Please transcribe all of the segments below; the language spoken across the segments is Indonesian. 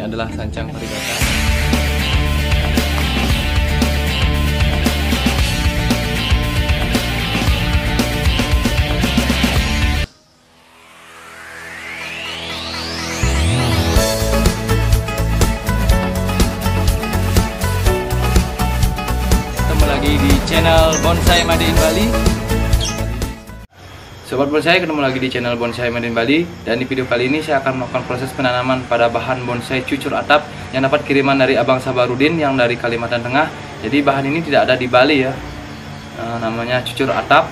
adalah sancang varigata. Ketemu lagi di channel Bonsai Made in Bali. Sobat bonsai, ketemu lagi di channel Bonsai Made in Bali. Dan di video kali ini saya akan melakukan proses penanaman pada bahan bonsai cucur atap yang dapat kiriman dari Abang Sabarudin yang dari Kalimantan Tengah. Jadi bahan ini tidak ada di Bali ya. Namanya cucur atap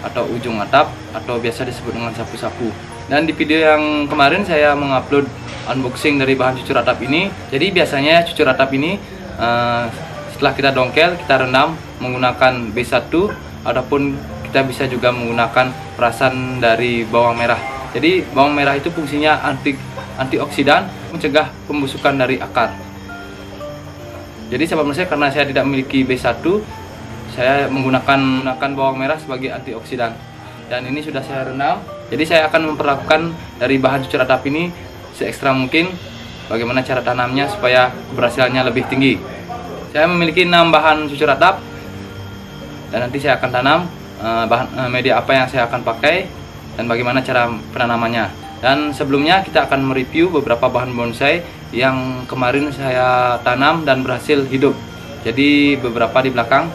atau ujung atap atau biasa disebut dengan sapu-sapu. Dan di video yang kemarin saya mengupload unboxing dari bahan cucur atap ini. Jadi biasanya cucur atap ini setelah kita dongkel, kita rendam menggunakan B1 ataupun kita bisa juga menggunakan perasan dari bawang merah. Jadi bawang merah itu fungsinya antioksidan, mencegah pembusukan dari akar. Jadi sahabat bonsai, karena saya tidak memiliki B1, saya menggunakan bawang merah sebagai antioksidan. Dan ini sudah saya rendam. Jadi saya akan memperlakukan dari bahan cucur atap ini seekstra mungkin bagaimana cara tanamnya supaya keberhasilannya lebih tinggi. Saya memiliki 6 bahan cucur atap dan nanti saya akan tanam bahan media apa yang saya akan pakai dan bagaimana cara penanamannya. Dan sebelumnya kita akan mereview beberapa bahan bonsai yang kemarin saya tanam dan berhasil hidup. Jadi beberapa di belakang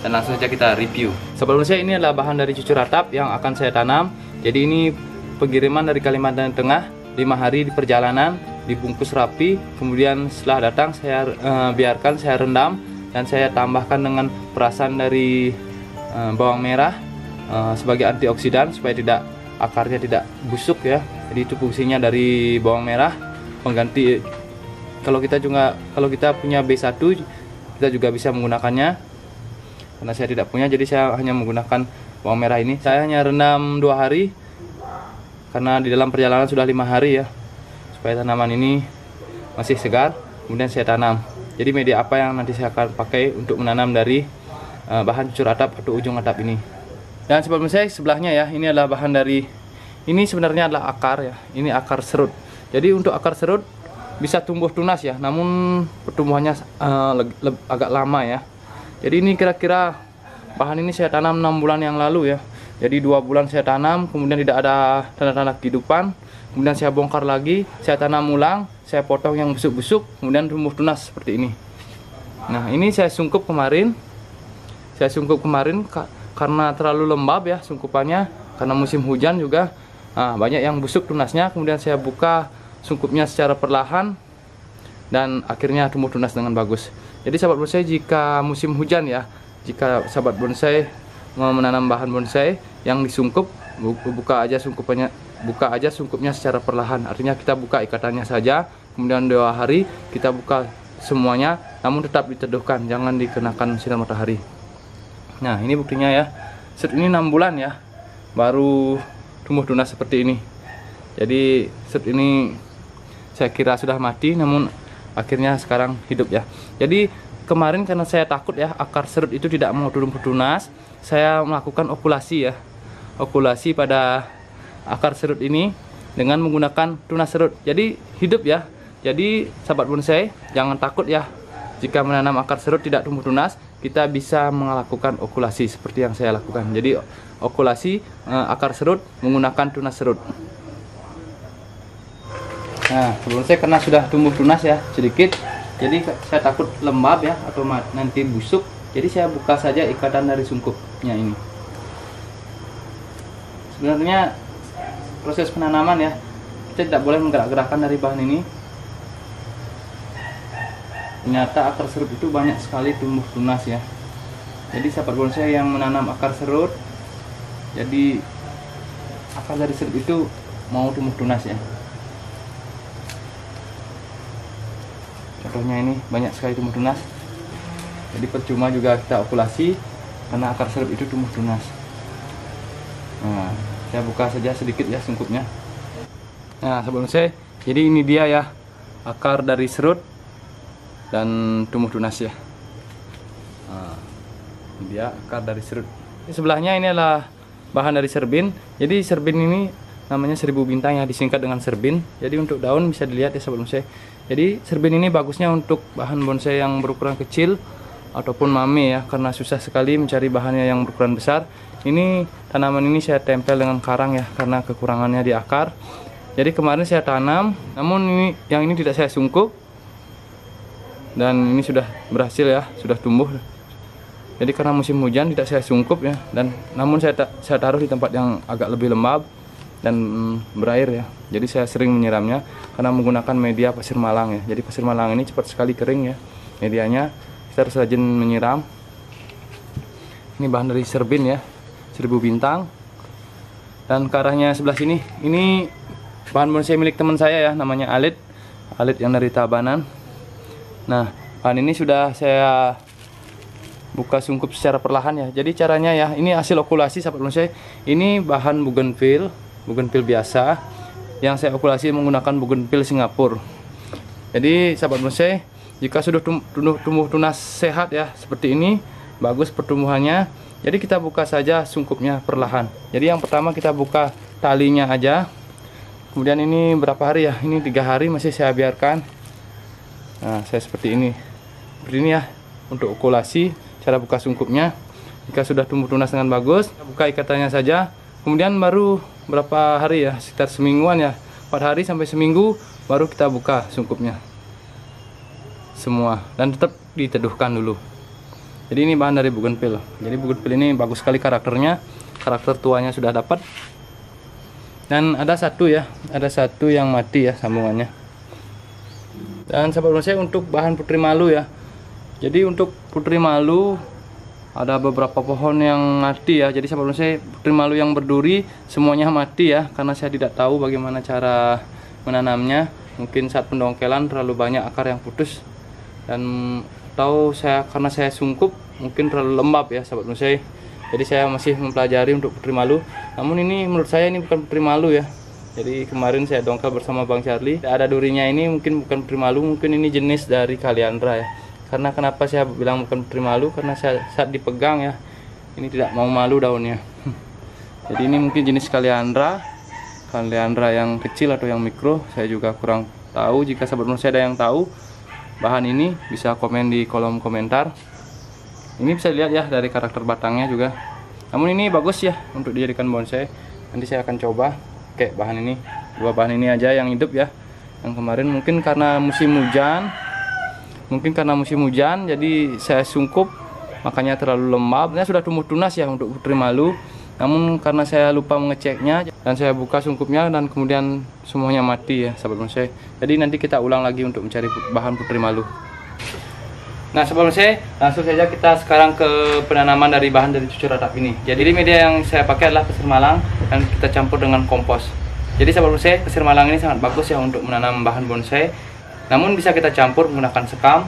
dan langsung saja kita review. Sobat bonsai, ini adalah bahan dari cucur atap yang akan saya tanam. Jadi ini pengiriman dari Kalimantan Tengah, 5 hari di perjalanan, dibungkus rapi. Kemudian setelah datang saya biarkan saya rendam dan saya tambahkan dengan perasan dari bawang merah sebagai antioksidan supaya akarnya tidak busuk ya. Jadi itu fungsinya dari bawang merah, pengganti. Kalau kita punya B1 kita juga bisa menggunakannya. Karena saya tidak punya, jadi saya hanya menggunakan bawang merah ini. Saya hanya rendam 2 hari karena di dalam perjalanan sudah 5 hari ya, supaya tanaman ini masih segar. Kemudian saya tanam. Jadi media apa yang nanti saya akan pakai untuk menanam dari bahan cucur atap atau ujung atap ini. Dan sobat bonsai, sebelahnya ya, ini adalah bahan dari, ini sebenarnya adalah akar ya. Ini akar serut. Jadi untuk akar serut bisa tumbuh tunas ya, namun pertumbuhannya agak lama ya. Jadi ini kira-kira bahan ini saya tanam 6 bulan yang lalu ya. Jadi 2 bulan saya tanam, kemudian tidak ada tanda-tanda kehidupan. Kemudian saya bongkar lagi, saya tanam ulang, saya potong yang busuk-busuk, kemudian tumbuh tunas seperti ini. Nah, ini saya sungkup kemarin. Karena terlalu lembab ya sungkupannya, karena musim hujan juga banyak yang busuk tunasnya. Kemudian saya buka sungkupnya secara perlahan dan akhirnya tumbuh tunas dengan bagus. Jadi sahabat bonsai, jika musim hujan ya, jika sahabat bonsai mau menanam bahan bonsai yang disungkup, buka aja sungkupnya secara perlahan. Artinya kita buka ikatannya saja, kemudian 2 hari kita buka semuanya, namun tetap diteduhkan, jangan dikenakan sinar matahari. Nah, ini buktinya ya. Serut ini 6 bulan ya, baru tumbuh tunas seperti ini. Jadi serut ini saya kira sudah mati, namun akhirnya sekarang hidup ya. Jadi kemarin karena saya takut ya akar serut itu tidak mau tumbuh tunas, saya melakukan okulasi ya. Okulasi pada akar serut ini dengan menggunakan tunas serut. Jadi hidup ya. Jadi sahabat bonsai, jangan takut ya. Jika menanam akar serut tidak tumbuh tunas, kita bisa melakukan okulasi seperti yang saya lakukan. Jadi okulasi akar serut menggunakan tunas serut. Nah, sebelum saya karena sudah tumbuh tunas ya sedikit, jadi saya takut lembab ya atau nanti busuk. Jadi saya buka saja ikatan dari sungkupnya ini. Sebenarnya proses penanaman ya, kita tidak boleh menggerak-gerakkan dari bahan ini. Ternyata akar serut itu banyak sekali tumbuh tunas ya. Jadi sahabat bonsai yang menanam akar serut, jadi akar dari serut itu mau tumbuh tunas ya. Contohnya ini banyak sekali tumbuh tunas. Jadi percuma juga kita okulasi karena akar serut itu tumbuh tunas. Nah, saya buka saja sedikit ya sungkupnya. Nah sahabat bonsai, jadi ini dia ya akar dari serut dan tumbuh tunas ya. Nah, ini dia akar dari serut. Di sebelahnya ini adalah bahan dari serbin. Jadi serbin ini namanya 1000 bintang yang disingkat dengan serbin. Jadi untuk daun bisa dilihat ya sahabat bonsai. Jadi serbin ini bagusnya untuk bahan bonsai yang berukuran kecil ataupun mame ya, karena susah sekali mencari bahannya yang berukuran besar. Ini tanaman ini saya tempel dengan karang ya, karena kekurangannya di akar. Jadi kemarin saya tanam, namun yang ini tidak saya sungkup, dan ini sudah berhasil ya, sudah tumbuh. Jadi karena musim hujan tidak saya sungkup ya, dan namun saya taruh di tempat yang agak lebih lembab dan berair ya. Jadi saya sering menyiramnya karena menggunakan media pasir malang ya. Jadi pasir malang ini cepat sekali kering ya medianya. Kita harus rajin menyiram. Ini bahan dari serbin ya, 1000 bintang. Dan ke arahnya sebelah sini, ini bahan bonsai milik teman saya ya, namanya Alit yang dari Tabanan. Nah, bahan ini sudah saya buka sungkup secara perlahan ya. Jadi caranya ya, ini hasil okulasi sahabat bonsai. Ini bahan bougainville biasa yang saya okulasi menggunakan bougainville Singapura. Jadi sahabat bonsai, jika sudah tumbuh tunas sehat ya seperti ini, bagus pertumbuhannya, jadi kita buka saja sungkupnya perlahan. Jadi yang pertama kita buka talinya aja. Kemudian ini berapa hari ya? Ini 3 hari masih saya biarkan. Nah, saya seperti ini ya untuk okulasi, cara buka sungkupnya. Jika sudah tumbuh tunas dengan bagus, buka ikatannya saja. Kemudian baru berapa hari ya, sekitar semingguan ya, 4 hari sampai seminggu baru kita buka sungkupnya semua, dan tetap diteduhkan dulu. Jadi ini bahan dari bougainville. Jadi bougainville ini bagus sekali karakternya, karakter tuanya sudah dapat. Dan ada satu yang mati ya sambungannya. Dan sahabat bonsai, untuk bahan putri malu ya. Jadi untuk putri malu ada beberapa pohon yang mati ya. Jadi sahabat bonsai, putri malu yang berduri semuanya mati ya, karena saya tidak tahu bagaimana cara menanamnya. Mungkin saat pendongkelan terlalu banyak akar yang putus, dan karena saya sungkup mungkin terlalu lembab ya sahabat bonsai. Jadi saya masih mempelajari untuk putri malu. Namun ini menurut saya ini bukan putri malu ya. Jadi kemarin saya dongkel bersama Bang Charlie. Ada durinya ini mungkin bukan putri malu, mungkin ini jenis dari Kaliandra ya. Karena kenapa saya bilang bukan putri malu, karena saat dipegang ya, ini tidak mau malu daunnya. Jadi ini mungkin jenis Kaliandra yang kecil atau yang mikro, saya juga kurang tahu. Jika sahabat bonsai ada yang tahu bahan ini, bisa komen di kolom komentar. Ini bisa dilihat ya dari karakter batangnya juga. Namun ini bagus ya untuk dijadikan bonsai. Nanti saya akan coba pakai bahan ini, 2 bahan ini aja yang hidup ya. Yang kemarin mungkin karena musim hujan, jadi saya sungkup, makanya terlalu lembab. Ini sudah tumbuh tunas ya untuk putri malu. Namun karena saya lupa mengeceknya, dan saya buka sungkupnya, dan kemudian semuanya mati ya sahabat bonsai. Jadi nanti kita ulang lagi untuk mencari bahan putri malu. Nah sahabat bonsai, langsung saja kita sekarang ke penanaman dari bahan dari cucur atap ini. Jadi media yang saya pakai adalah pasir malang, dan kita campur dengan kompos. Jadi sahabat bonsai, pasir malang ini sangat bagus ya untuk menanam bahan bonsai. Namun bisa kita campur menggunakan sekam,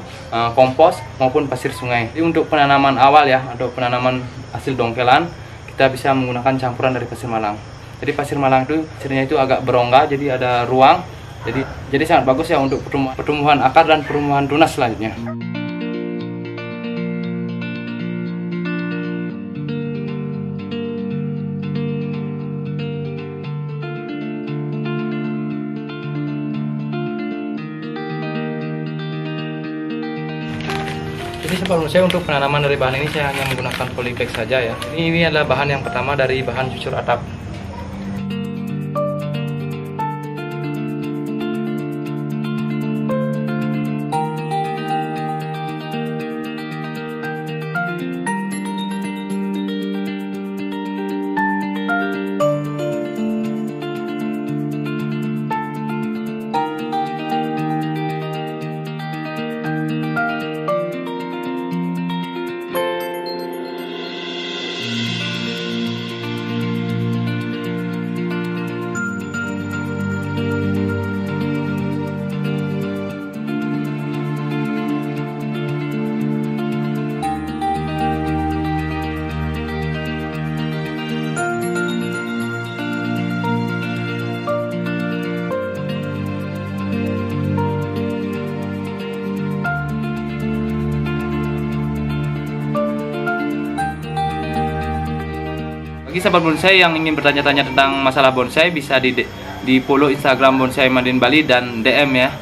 kompos maupun pasir sungai. Jadi untuk penanaman awal ya, atau penanaman hasil dongkelan, kita bisa menggunakan campuran dari pasir malang. Jadi pasir malang itu hasilnya itu agak berongga, jadi ada ruang. Jadi sangat bagus ya untuk pertumbuhan akar dan pertumbuhan tunas selanjutnya. Jadi sahabat bonsai, untuk penanaman dari bahan ini saya hanya menggunakan polybag saja ya. Ini adalah bahan yang pertama dari bahan cucur atap. Bagi sahabat bonsai yang ingin bertanya-tanya tentang masalah bonsai, bisa di follow Instagram Bonsai Madin Bali dan DM ya.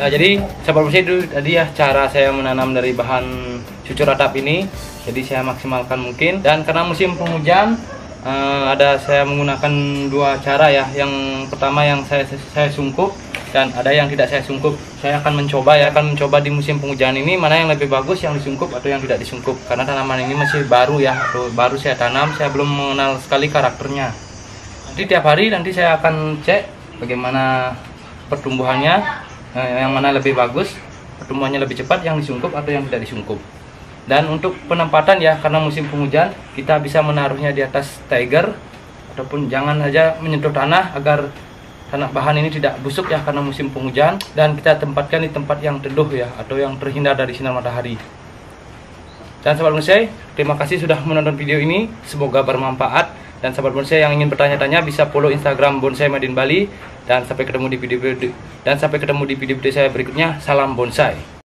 Jadi sahabat bonsai itu tadi ya cara saya menanam dari bahan cucur atap ini. Jadi saya maksimalkan mungkin, dan karena musim penghujan saya menggunakan dua cara ya. Yang pertama yang saya sungkup, dan ada yang tidak saya sungkup. Saya akan mencoba di musim penghujan ini mana yang lebih bagus, yang disungkup atau yang tidak disungkup, karena tanaman ini masih baru ya, atau baru saya tanam, saya belum mengenal sekali karakternya. Nanti tiap hari saya akan cek bagaimana pertumbuhannya, yang mana lebih bagus, pertumbuhannya lebih cepat, yang disungkup atau yang tidak disungkup. Dan untuk penempatan ya, karena musim penghujan kita bisa menaruhnya di atas tiger, ataupun jangan saja menyentuh tanah agar tanah bahan ini tidak busuk ya karena musim penghujan. Dan kita tempatkan di tempat yang teduh ya, atau yang terhindar dari sinar matahari. Dan sahabat bonsai, terima kasih sudah menonton video ini, semoga bermanfaat. Dan sahabat bonsai yang ingin bertanya-tanya bisa follow Instagram Bonsai Madin Bali. Dan sampai ketemu di video saya berikutnya. Salam bonsai.